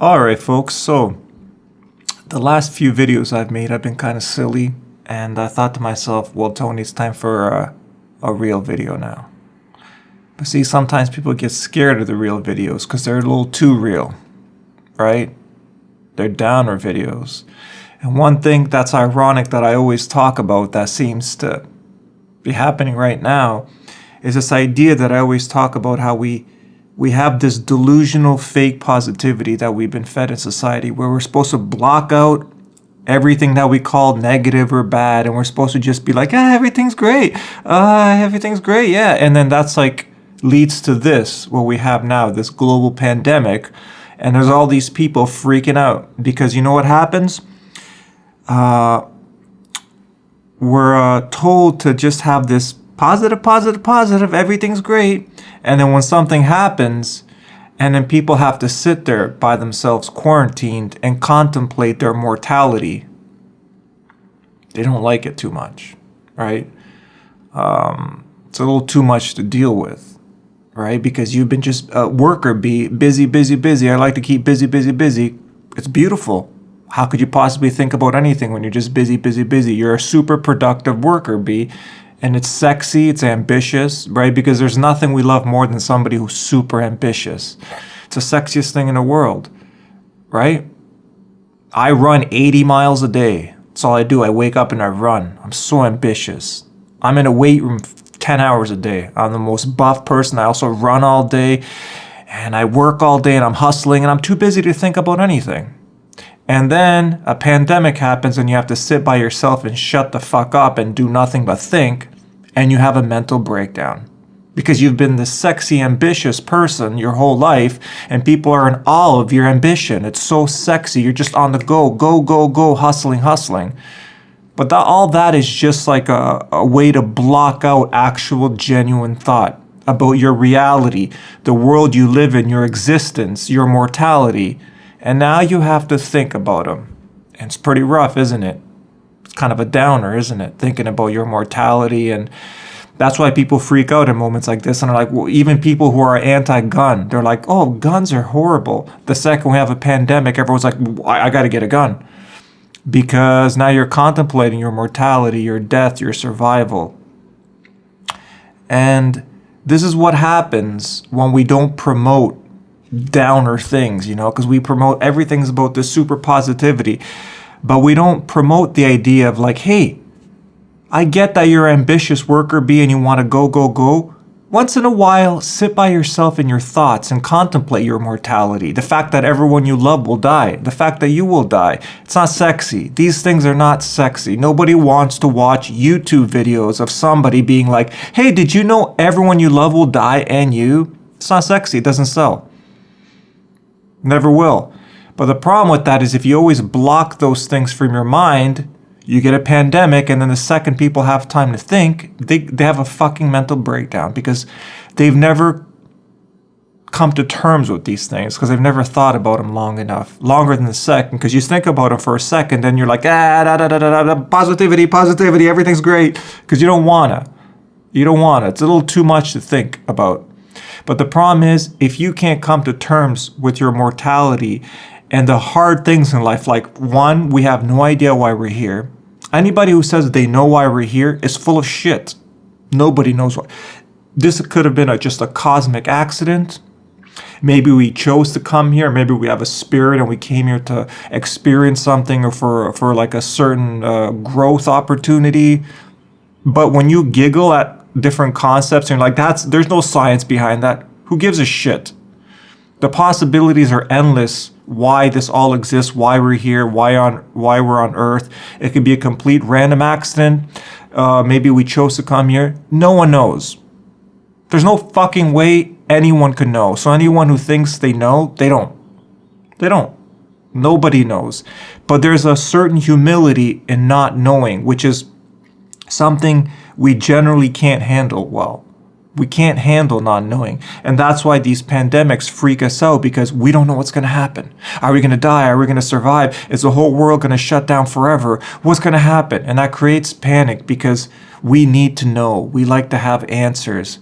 Alright folks, so the last few videos I've made have been kind of silly, and I thought to myself, well Tony, it's time for a real video now. But see, sometimes people get scared of the real videos because they're a little too real, right? They're downer videos. And one thing that's ironic that I always talk about that seems to be happening right now is this idea that I always talk about how we have this delusional fake positivity that we've been fed in society where we're supposed to block out everything that we call negative or bad, and we're supposed to just be like, everything's great. Everything's great, yeah. And then that's like leads to this, what we have now, this global pandemic. And there's all these people freaking out because you know what happens? We're told to just have this positive, everything's great. And then when something happens, and then people have to sit there by themselves quarantined and contemplate their mortality, they don't like it too much, right? It's a little too much to deal with, right? Because you've been just a worker bee, busy. I like to keep busy. It's beautiful. How could you possibly think about anything when you're just busy? You're a super productive worker bee. And it's sexy, it's ambitious, right? Because there's nothing we love more than somebody who's super ambitious. It's the sexiest thing in the world, right? I run 80 miles a day. That's all I do. I wake up and I run. I'm so ambitious. I'm in a weight room 10 hours a day. I'm the most buff person. I also run all day and I work all day and I'm hustling and I'm too busy to think about anything. And then a pandemic happens and you have to sit by yourself and shut the fuck up and do nothing but think, and you have a mental breakdown. Because you've been this sexy, ambitious person your whole life, and people are in awe of your ambition. It's so sexy. You're just on the go, hustling. But all that is just like a way to block out actual genuine thought about your reality, the world you live in, your existence, your mortality. And now you have to think about them. And it's pretty rough, isn't it? It's kind of a downer, isn't it? Thinking about your mortality. And that's why people freak out in moments like this. And they're like, well, even people who are anti-gun, they're like, oh, guns are horrible. The second we have a pandemic, everyone's like, I got to get a gun. Because now you're contemplating your mortality, your death, your survival. And this is what happens when we don't promote downer things, because we promote everything's about this super positivity, but we don't promote the idea of like, hey, I get that you're an ambitious worker bee and you want to go. Once in a while, sit by yourself in your thoughts and contemplate your mortality. The fact that everyone you love will die. The fact that you will die. It's not sexy. These things are not sexy. Nobody wants to watch YouTube videos of somebody being like, hey, did you know everyone you love will die and you? It's not sexy. It doesn't sell. Never will. But the problem with that is if you always block those things from your mind, you get a pandemic, and then the second people have time to think, they have a fucking mental breakdown because they've never come to terms with these things because they've never thought about them long enough, longer than the second, because you think about them for a second and you're like, positivity, everything's great, because you don't want to. It's a little too much to think about. But the problem is, if you can't come to terms with your mortality and the hard things in life, like one, we have no idea why we're here. Anybody who says they know why we're here is full of shit. Nobody knows why. This could have been just a cosmic accident. Maybe we chose to come here. Maybe we have a spirit and we came here to experience something or for like a certain growth opportunity. But when you giggle at different concepts and you're like, there's no science behind that. Who gives a shit? The possibilities are endless. Why this all exists, why we're here, why we're on Earth. It could be a complete random accident. Maybe we chose to come here. No one knows. There's no fucking way anyone could know. So anyone who thinks they know, they don't. Nobody knows. But there's a certain humility in not knowing, which is something we generally can't handle well. We can't handle not knowing. And that's why these pandemics freak us out, because we don't know what's going to happen. Are we going to die? Are we going to survive? Is the whole world going to shut down forever? What's going to happen? And that creates panic because we need to know. We like to have answers.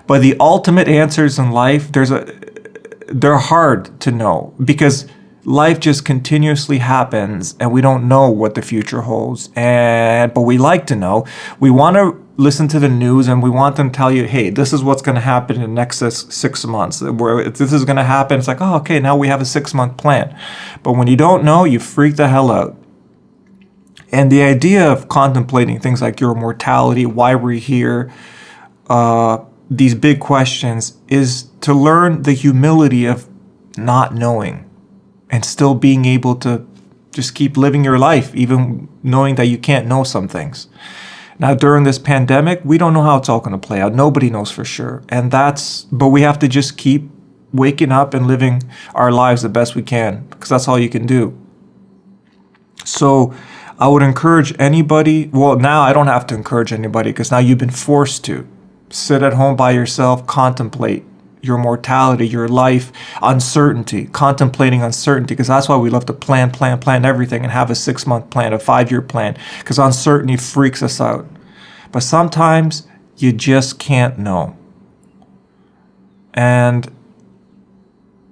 But the ultimate answers in life, they're hard to know because life just continuously happens and we don't know what the future holds. But we like to know. We want to listen to the news and we want them to tell you, hey, this is what's going to happen in the next 6 months. Where if this is going to happen, it's like, oh, okay, now we have a 6-month plan. But when you don't know, you freak the hell out. And the idea of contemplating things like your mortality, why we're here, these big questions, is to learn the humility of not knowing and still being able to just keep living your life, even knowing that you can't know some things. Now, during this pandemic, we don't know how it's all going to play out. Nobody knows for sure. But we have to just keep waking up and living our lives the best we can, because that's all you can do. So I would encourage anybody, well, now I don't have to encourage anybody because now you've been forced to sit at home by yourself, contemplate your mortality, your life, uncertainty, contemplating uncertainty, because that's why we love to plan everything and have a 6-month plan, a 5-year plan, because uncertainty freaks us out. But sometimes you just can't know. And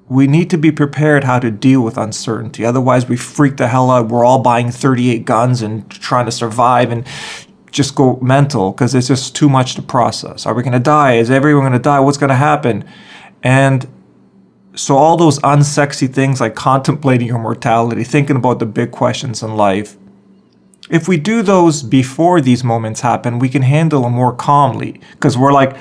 we need to be prepared how to deal with uncertainty. Otherwise, we freak the hell out. We're all buying 38 guns and trying to survive and just go mental because it's just too much to process. Are we going to die? Is everyone going to die? What's going to happen? And so all those unsexy things like contemplating your mortality, thinking about the big questions in life, if we do those before these moments happen, we can handle them more calmly because we're like,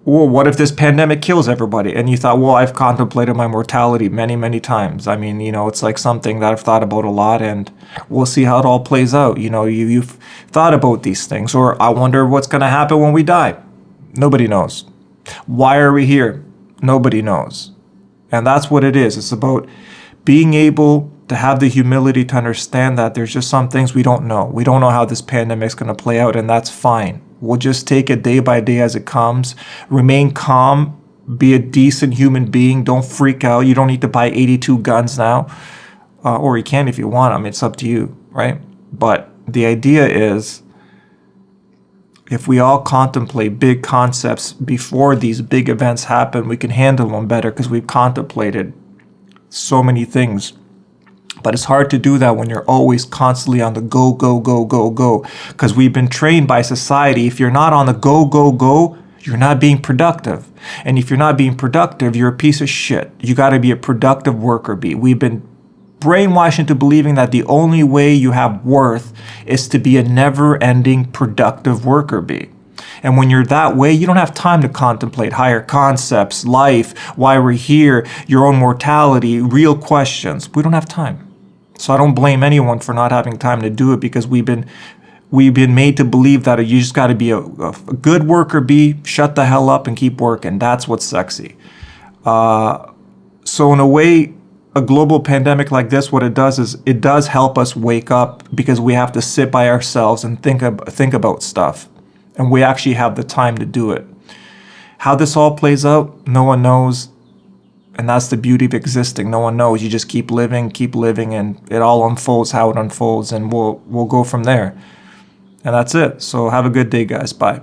well, what if this pandemic kills everybody? And you thought, well, I've contemplated my mortality many, many times. I mean, it's like something that I've thought about a lot, and we'll see how it all plays out. You've thought about these things. Or I wonder what's going to happen when we die. Nobody knows. Why are we here? Nobody knows. And that's what it is. It's about being able to have the humility to understand that there's just some things we don't know. We don't know how this pandemic is going to play out, and that's fine. We'll just take it day by day as it comes. Remain calm. Be a decent human being. Don't freak out. You don't need to buy 82 guns now. Or you can if you want them. It's up to you, right? But the idea is, if we all contemplate big concepts before these big events happen, we can handle them better because we've contemplated so many things. But it's hard to do that when you're always constantly on the go, go, go, go, go. Because we've been trained by society, if you're not on the go, go, go, you're not being productive. And if you're not being productive, you're a piece of shit. You got to be a productive worker bee. We've been brainwashed into believing that the only way you have worth is to be a never-ending productive worker bee. And when you're that way, you don't have time to contemplate higher concepts, life, why we're here, your own mortality, real questions. We don't have time. So I don't blame anyone for not having time to do it because we've been made to believe that you just got to be a good worker bee, shut the hell up and keep working. That's what's sexy. So in a way, a global pandemic like this, what it does is it does help us wake up because we have to sit by ourselves and think about stuff. And we actually have the time to do it. How this all plays out, no one knows. And that's the beauty of existing. No one knows. You just keep living, and it all unfolds how it unfolds, and we'll go from there. And that's it. So have a good day, guys. Bye.